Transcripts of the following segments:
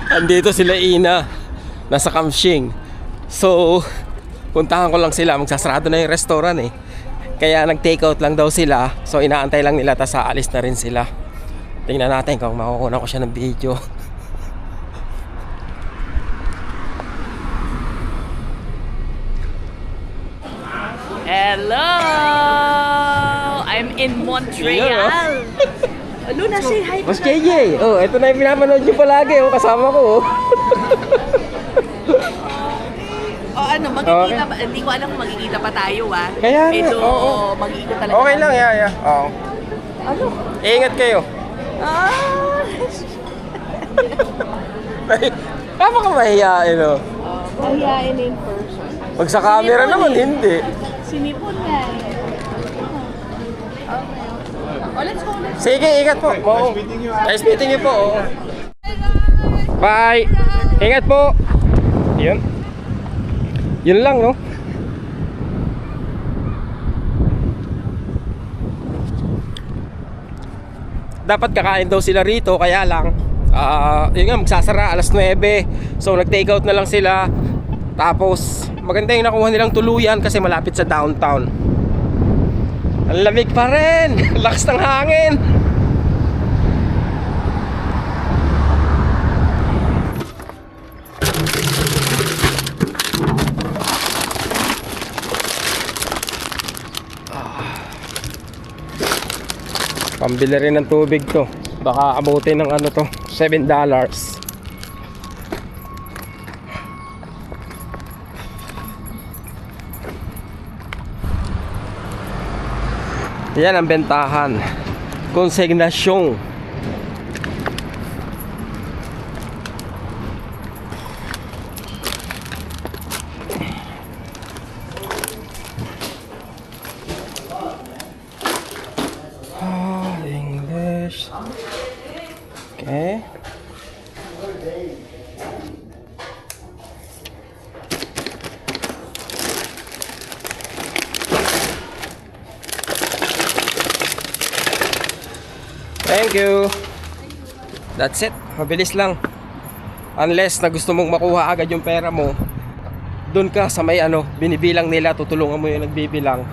Andito sila Ina. Nasa Kamshing. So, puntahan ko lang sila. Magsasarado na yung restaurant eh. Kaya nag-take out lang daw sila. So, inaantay lang nila. Tas aalis na rin sila. Tingnan natin kung makukuha ko siya ng video. Hello! I'm in Montreal. Luna, say hi. Mas JJ, oh, ito na yung pinapanood nyo palagi, oh, kasama ko. Oh. Ano, magkikita ba? Hindi ko alam kung magkikita pa tayo, ah. Kaya nga, Medyo oo. mag-iikot talaga. Okay lang, yeah. Oo. Ano? Ingat kayo. Kama ka mahihain, oh. Mahihain in person. Pag sa camera naman, hindi. Sinipon nga eh. Okay. Oh, let's go. Sige, ingat po. Nice meeting you po. Oo. Bye. Ingat po. Yun. Yun lang, no? Dapat kakain daw sila rito, kaya lang yun nga, magsasara alas 9. So nag-take out na lang sila. Tapos maganda yung nakuha nilang tuluyan kasi malapit sa downtown. Ang lamig pa rin. Lakas ng hangin. Pambili rin ng tubig to. Baka abutin ng ano to, $7. Yan ang bentahan. Konsignasyon. English. Okay. Thank you. That's it. Mabilis lang. Unless na gusto mong makuha agad yung pera mo, doon ka sa may ano, binibilang nila, tutulungan mo yung nagbibilang.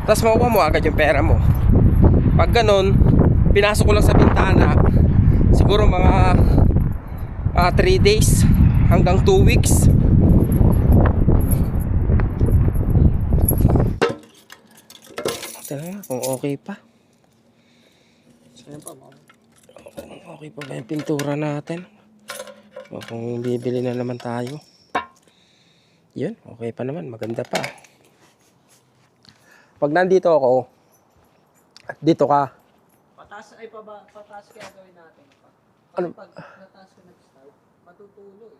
Tapos makuha mo agad yung pera mo. Pag ganun, pinasok ko lang sa bintana, siguro mga 3 days hanggang 2 weeks. Talaga kung okay pa. Okay pa ba yung pintura natin? O kung bibili na naman tayo. Yun, okay pa naman, maganda pa. Pag nandito ako, at dito ka. Pataas ay pataas kaya gawin natin. Ano? Pag nataas ka nag-start, matutulo eh.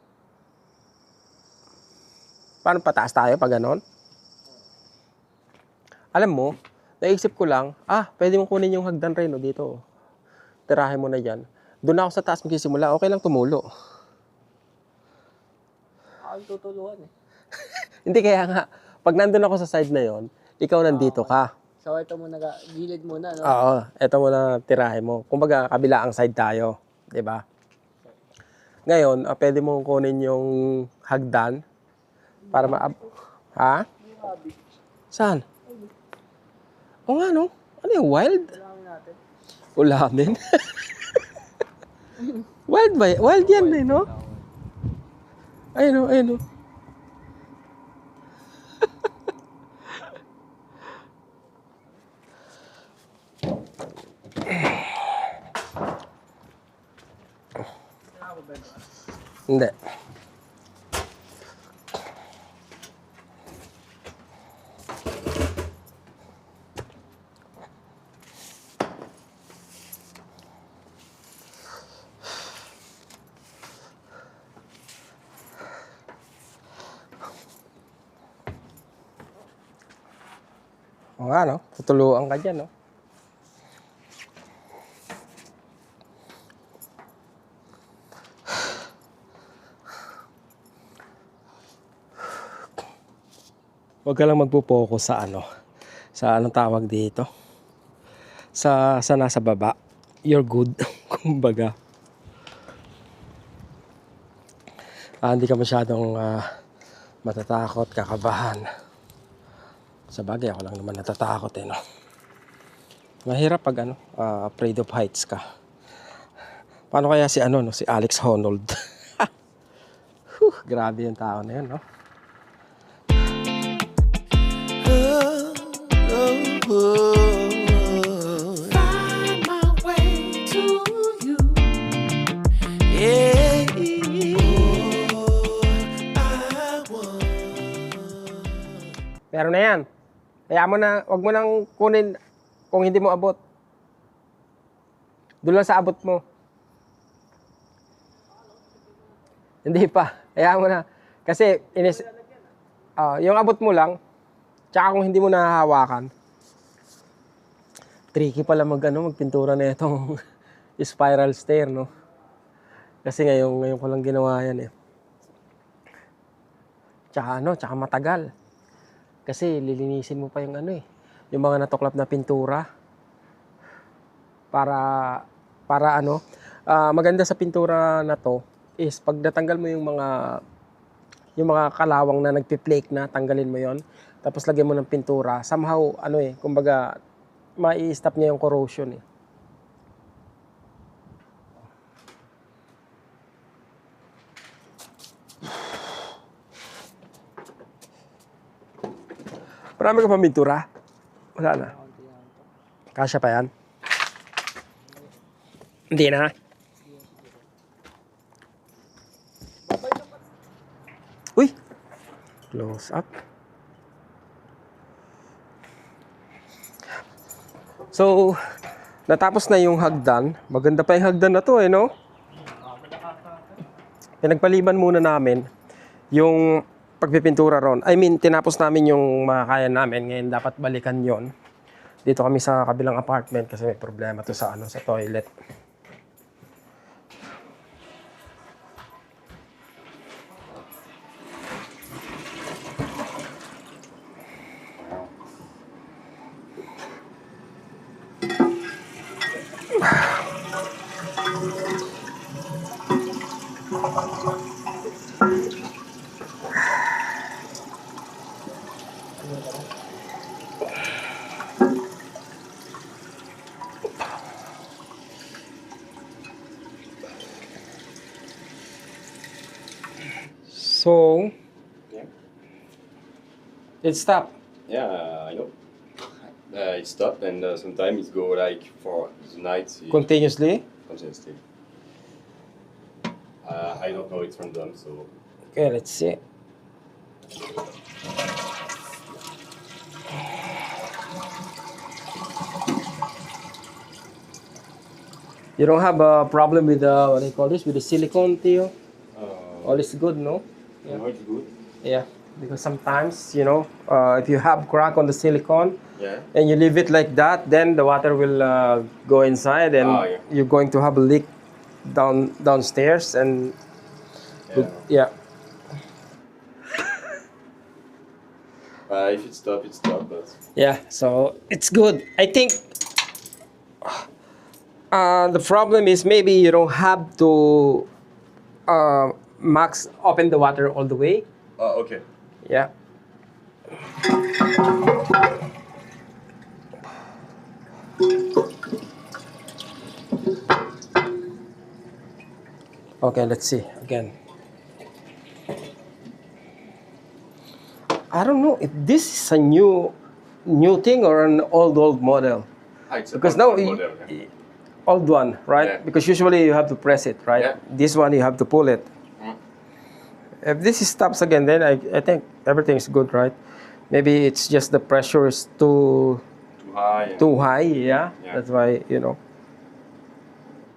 Paano pataas tayo pag ganon? Alam mo, naisip ko lang, pwede mong kunin yung hagdan rin dito. Tirahin mo na dyan. Doon ako sa taas magsisimula, okay lang tumulo. Ako tutuluan eh. Hindi, kaya nga, pag nandun ako sa side na yon, ikaw nandito ka. So ito muna, gilid muna, no? Oo, eto muna tirahin mo. Kumbaga, kabilaang side tayo. 'Di ba? Ngayon, pwede mong kunin yung hagdan para Ha? Saan? O nga, no? Ano yung wild? Ulamin. Wild ba? Wild yan eh, no? Ayun o, ayun o. Hindi. O nga, no? Tutuluan ka dyan, no? Huwag ka lang magpo-focus sa ano. Sa anong tawag dito. Sa nasa baba. You're good. Kumbaga. Hindi ka masyadong matatakot, kakabahan. Sa bagay, ako lang naman natatakot no. Mahirap pag afraid of heights ka. Paano kaya si si Alex Honnold? Grabe yung tao na yun, no? Find my way to you. Yeah. Pero na yan. Kaya mo na, wag mo nang kunin kung hindi mo abot. Doon lang sa abot mo. Hindi pa. Kaya mo na. Kasi, yung abot mo lang, tsaka kung hindi mo nahahawakan, tricky pala magpintura na itong spiral stair, no? Kasi ngayon ko lang ginawa yan eh. Tsaka matagal. Kasi lilinisin mo pa yung yung mga natuklap na pintura. Para maganda sa pintura na to is pag natanggal mo yung mga kalawang na nagpi-flake na, tanggalin mo yon. Tapos lagyan mo ng pintura. Somehow, kumbaga, mai-stop niya yung corrosion eh. Marami ka pang pintura? Wala na. Kasya pa yan? Hindi na. Uy! Close up. So, natapos na yung hagdan. Maganda pa yung hagdan na to no? Pinagpaliban muna namin yung pagpipintura ron. I mean, tinapos namin yung makakaya namin. Ngayon, dapat balikan yon. Dito kami sa kabilang apartment kasi may problema to sa toilet. So, Yeah. it stopped. Yeah, I know. It stopped and sometimes it go like for the night Continuously. continuously. I don't know it's random, so Okay, let's see. You don't have a problem with what do you call this? With the silicone, Theo? All is good, no? yeah. It's good. Yeah. Because sometimes, if you have crack on the silicone Yeah. and you leave it like that, then the water will go inside and Ah, yeah. you're going to have a leak downstairs and Yeah. yeah. If it stop, it stop. But Yeah, so it's good. I think the problem is maybe you don't have to max open the water all the way. okay. Yeah. Okay, let's see again. I don't know if this is a new thing or an old model. It's a Because now model, old one, right? Yeah. Because usually you have to press it, right? Yeah. This one you have to pull it. Mm. If this stops again, then I think everything's good, right? Maybe it's just the pressure is too Too high. yeah. Yeah. That's why it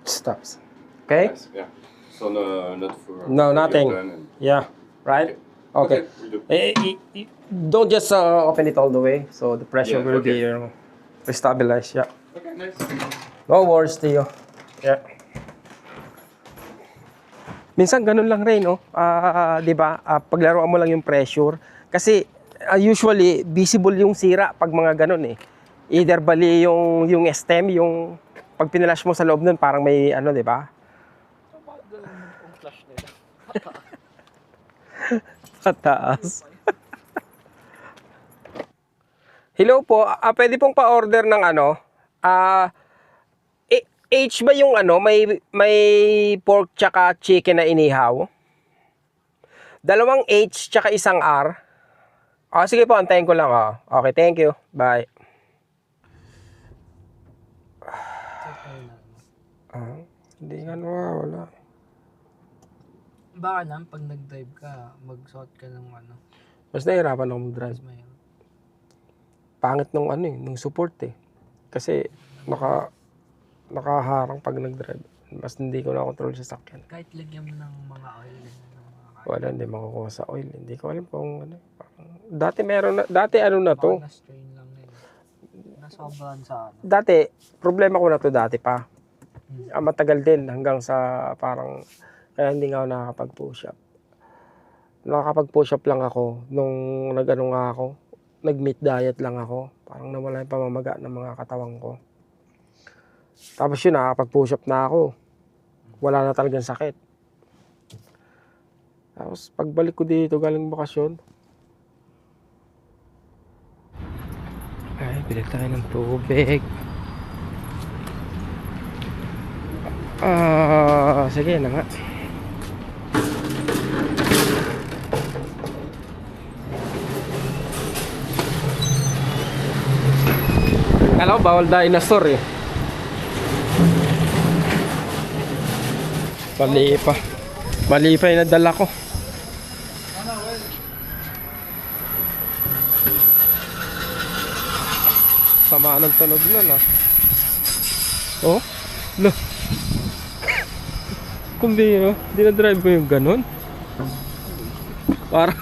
stops. Okay? Yes, yeah. So no, not for. No, for nothing. your gun and- Yeah. Right? Okay. we do. Don't just open it all the way, so the pressure Yeah, will be okay. stabilized. Yeah. Okay, nice. No worries, Tio. Yeah. Minsan ganun lang rin, no? 'Di ba? Paglaruan mo lang yung pressure kasi usually visible yung sira pag mga ganun eh. Either bali yung stem, yung pag pinalash mo sa loob nun parang may 'di ba? Kataas. Hello po, pwede pong pa-order ng ano? H ba yung ano, may pork tsaka chicken na inihaw? Dalawang H tsaka isang R. Sige po, antayin ko lang. Okay, thank you. Bye. Hindi nga wala. Baka naman pag nag-drive ka, magsuot ka ng ano. Mas nahihirapan ako mag-drive. Mas mahirap. Pangit nung ano eh, nung support eh. Kasi nakaharang pag nag-drive. Mas hindi ko na control sa sakyan. Kahit lagyan mo ng mga oil. Wala, hindi makukuha sa oil. Hindi ko alam kung ano. Dati meron na, dati ano na to. Baka na-strain lang na yun. Nasobrahan sa ano. Dati, problema ko na to dati pa. Matagal din hanggang sa parang, kaya hindi nga ako nakakapag-push up. Nakakapag-push up lang ako nung nag-ano nga ako. Nag-meat diet lang ako. Parang nawala yung pamamaga ng mga katawan ko. Tapos yun, nakakapag-push up na ako. Wala na talagang sakit. Tapos pagbalik ko dito galing bakasyon, ay, bili tayo ng tubig. Sige na nga. Alam ko, bawal dinosaur eh. Mali pa yung nadala ko. Sama ng tunog nun ah. Oh, lo. Kung di na-drive mo yung ganun. Parang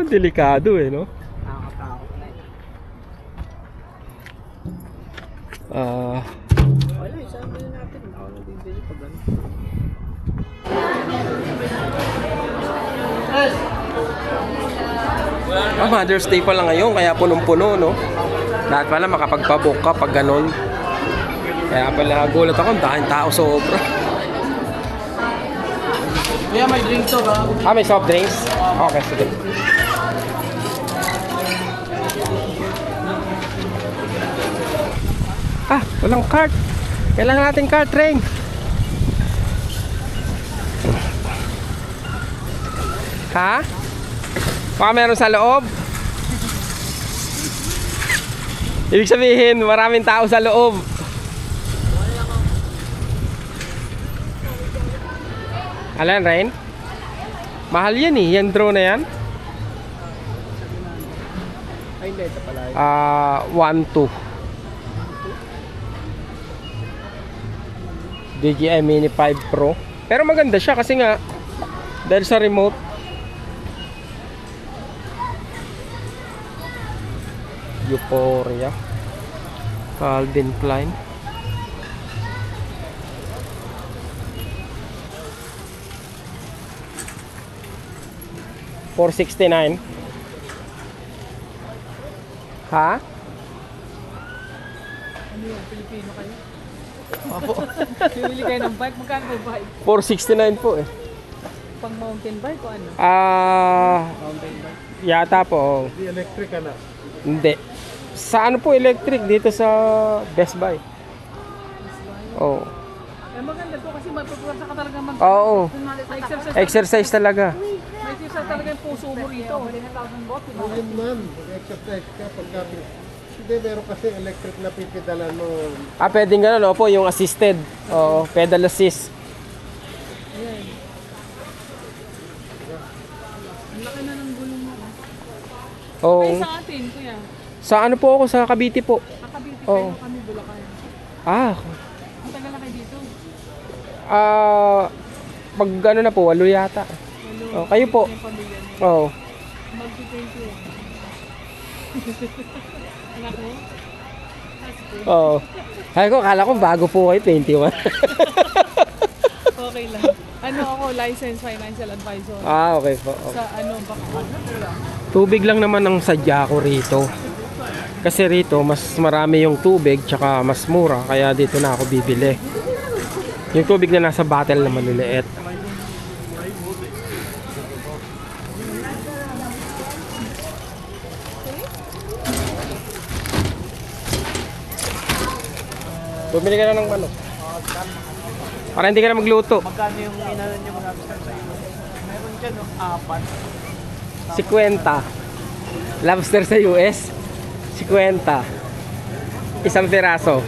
delikado eh, no? Nakakatakot na yun. Wala, isama na natin. Ako na bibili pag ano. Mother's Day pa lang ngayon, kaya punong-puno, no? Lahat pala makapagpabook ka pag ganun. Kaya pala gulat ako, dahil tao sobra. Kuya, may drink to ba? May soft drinks? Okay, sige. Walang cart. Kailangan natin cart, train. Ha? Baka meron sa loob? Ibig sabihin, maraming tao sa loob. Alan, Rain? Mahal yan eh, yung drone na yan. Ay, hindi, ito pala. 1.2 DJI Mini 5 Pro. Pero maganda siya kasi nga dahil sa remote. Euphoria, Calvin Klein. $469. Ha? Ano yung Pilipino kayo? Opo. Bibili kayo ng bike, magkano po bike? 469 po eh. Pang mountain bike o ano? Mountain bike. Yata po. Di electric ka na. Hindi. Sa ano po electric dito sa Best Buy. Oh. Eh, maganda po kasi matutuwa ka talaga mag- Oo. exercise. Exercise talaga. May exercise talaga yung puso mo rito. Yun man, mag-exercise ka pagka... Hindi, meron kasi electric na pipidalan mo. Pwedeng gano'n, opo, yung assisted. Oo, pedal assist. Ang laki na ng gulong mo. Oo. Ay, sa atin, kuya. Sa ano po ako, sa Cavite po. Nakabiti Oo. kayo kami, Bulacan. Okay. Ang tagal na kayo dito. Pag ano na po, 8 yata. Oh, kayo po. Yung pamilya niyo. Oo. Mag-20 yun. Anak mo? Oo. Ay ko, kala ko bago po kayo, 21. Okay lang. Ano ako, licensed financial advisor. Okay po. Okay. Sa ano, baka Tubig lang naman ang sadya ko rito. Kasi rito, mas marami yung tubig, tsaka mas mura. Kaya dito na ako bibili. Yung tubig na nasa bottle na maliliit. Bumili ka na ng manok. Para hindi ka na magluto. Magkano yung inalan niyo mga lobster sa iyo? Meron dyan, no? 4. 50. Lobster sa US, 50. Isang piraso.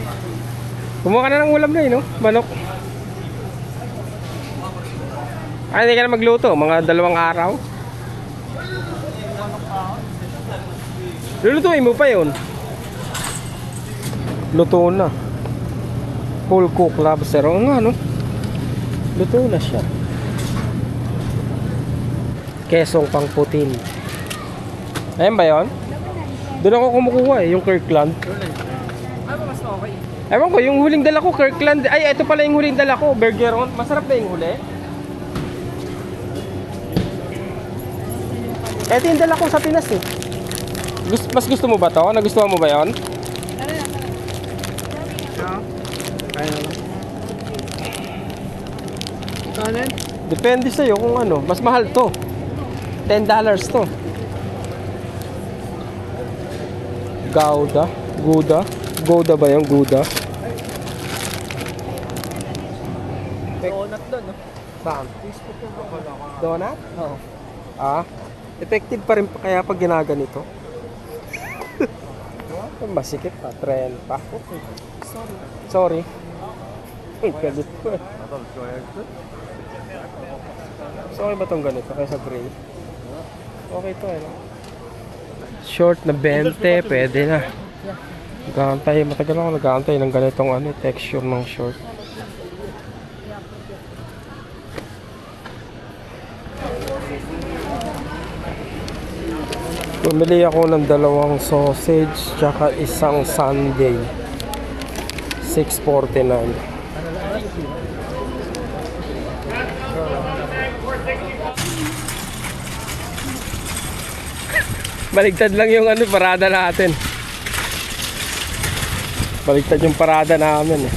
Kumuha ka na ng ulam na no? Manok. Ay, hindi ka na magluto. Mga 2 araw. Lulutuin mo pa yun. Luto na. Full cook lobster. Oo nga, no? Luto na siya. Kesong pang putin. Ayan ba yun? Doon ako kumukuha yung Kirkland. Ano mas okay? Ewan ko, yung huling dala ko, Kirkland. Ay, ito pala yung huling dala ko, Bergeron. Masarap na yung huli. Ito yung dala ko sa Pinas eh. Mas gusto mo ba to? Nagustuhan mo ba yon? Kaya naman. Kanin? Depende sa'yo kung ano. Mas mahal to. $10 to. Gouda. Gouda. Gouda ba yung Gouda? Donut doon, no? Saan? Donut? Oo. Ah? Effective pa rin kaya pag ginaganito. Masikip pa. Trend pa. Sorry. Pwede po eh. So, okay ba itong ganito kaysa gray? Okay to eh. No? Short na 20, pwede na. Nag-aantay, matagal ako nag-aantay ng ganitong ano, texture ng short. Bumili ako ng 2 sausage tsaka isang sundae. $6.49. Baligtad lang yung ano, parada natin. Baligtad yung parada namin eh.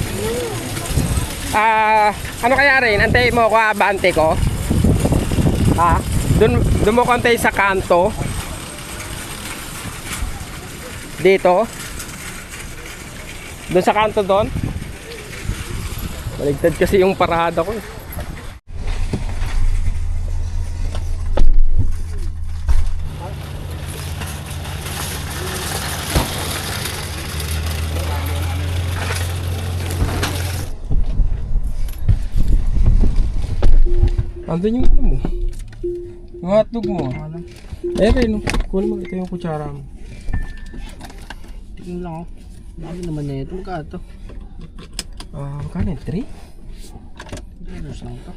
Ano kaya rin? Antay mo ako, abante ko. Doon mo ko antay sa kanto. Dito. Doon sa kanto doon. Baligtad kasi yung parada ko eh. Andun yung ano mo. Yung hotdog mo. Eh rin, kunin mo ito yung kutsara mo. Tingin lang ako. Dami naman na ito. Magkano ito? Magkano yun? 3? $3 lang ito.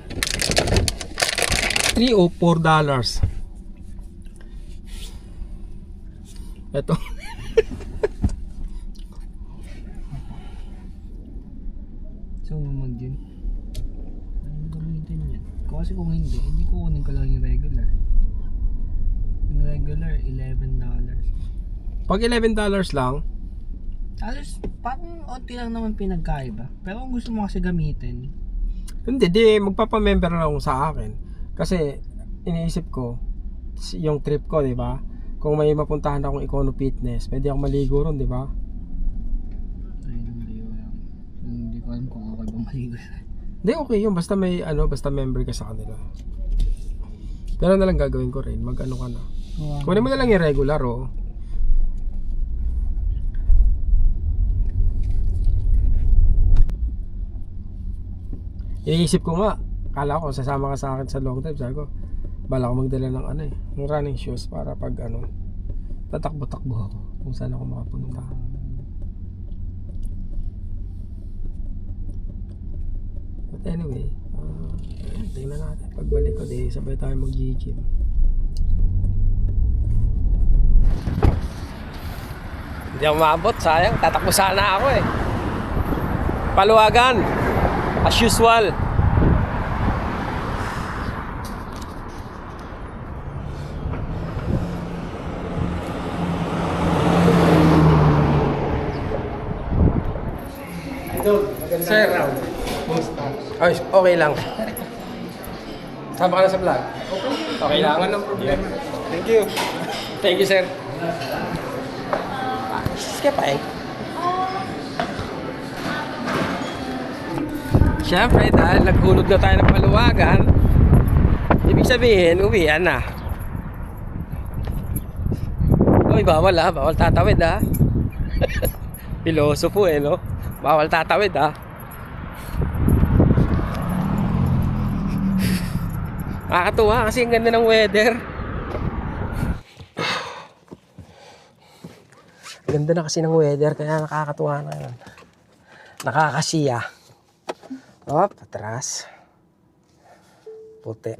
3 o $4. Ito. So, mag-gym. Anong gamitin yan? Kasi kung hindi ko kunin ko lang yung regular. Yung regular, $11. Pag $11 lang, Alos, parang onti lang naman pinagkaiba. Pero kung gusto mo kasi gamitin, hindi, magpapamember na lang sa akin. Kasi, iniisip ko, yung trip ko, di ba? Kung may mapuntahan akong Econo Fitness, pwede akong maligo ron, di ba? ay, hindi ko alam kung okay bang maligo. Hindi, okay yun. Basta may, basta member ka sa kanila. Pero na lang gagawin ko rin. Mag-ano ka na. Kunin mo na lang yung regular, oh. Iniisip ko nga, kala ko sasama ka sa akin sa long drive, sabi ko, bala ko magdala ng ng running shoes para pag tatakbo-takbo ako kung saan ako makapunta. But anyway, tingnan natin, pagbalik ko, sabay tayo mag-gym. Hindi ako maabot, sayang, tatakbo sana ako eh. Paluwagan, as usual. Sir, ay, okay lang. Sama ka na sa vlog? Okay lang. Walang problema. Thank you. Thank you, sir. Skip eh. Siyempre, dahil naghulog na tayo ng paluwagan, ibig sabihin, uwian na. Uy, bawal ha, bawal tatawid ha. Pilosopo eh, no? Bawal tatawid ha. Nakakatuwa kasi ang ganda ng weather. Ganda na kasi ng weather, kaya nakakatuwa na yun. Nakakasiya. Oh, patras. Puti.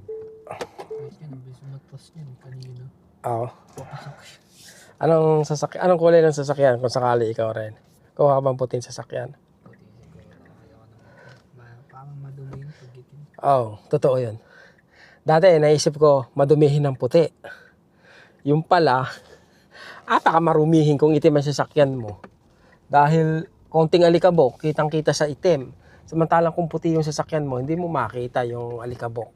Yan, beso matpas yan kanina. Oo. Anong kulay ng sasakyan kung sakali ikaw rin? Kuha ka bang puting sasakyan? Parang madumi yung pagitin. Oo, totoo yun. Dati naisip ko madumihin ng puti. Yung pala, ataka marumihin kung itim ang sasakyan mo. Dahil konting alikabok, kitang-kita sa itim. Samantalang kung puti yung sasakyan mo, hindi mo makita yung alikabok.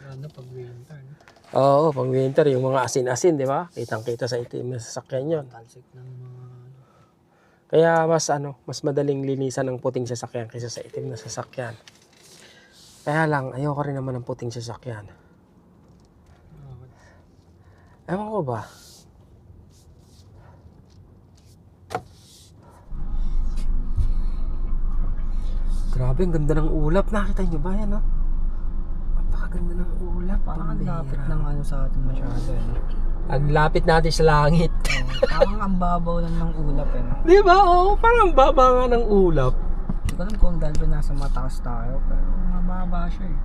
Ano pag winter, no? Oo, pag winter, yung mga asin-asin, di ba? Kitang-kita sa itim na sasakyan yun. Talsik ng mga... Kaya mas madaling linisan ng puting sasakyan kaysa sa itim na sasakyan. Kaya lang, ayoko rin naman ng puting sasakyan. Ewan ko ba? Grabe, ang ganda ng ulap. Nakita nyo ba yan, no? Napakaganda ng ulap. Parang ang Pambihira. lapit ng ano sa atin masyado, eh. No? Ang lapit natin sa langit. Parang ang babaw lang ng ulap, eh. No? Di ba? Oo, parang ang baba nga ng ulap. Hindi ko alam kung dahil ba nasa mataas tayo, pero mababa siya, eh.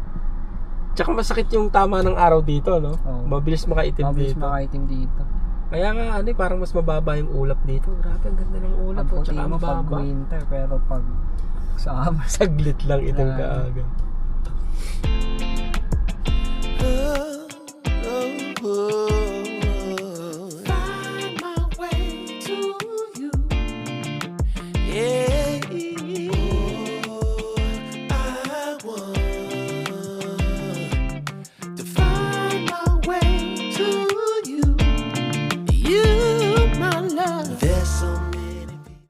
Tsaka masakit yung tama ng araw dito, no? Oo. Mabilis makaitim Mabilis dito. makaitim dito. Kaya nga, parang mas mababa yung ulap dito. Grabe, ang ganda ng ulap. Pag Oh, puti tsaka ang mo pag baba. winter, pero pag summer, Saglit lang itong Grabe. kaaga.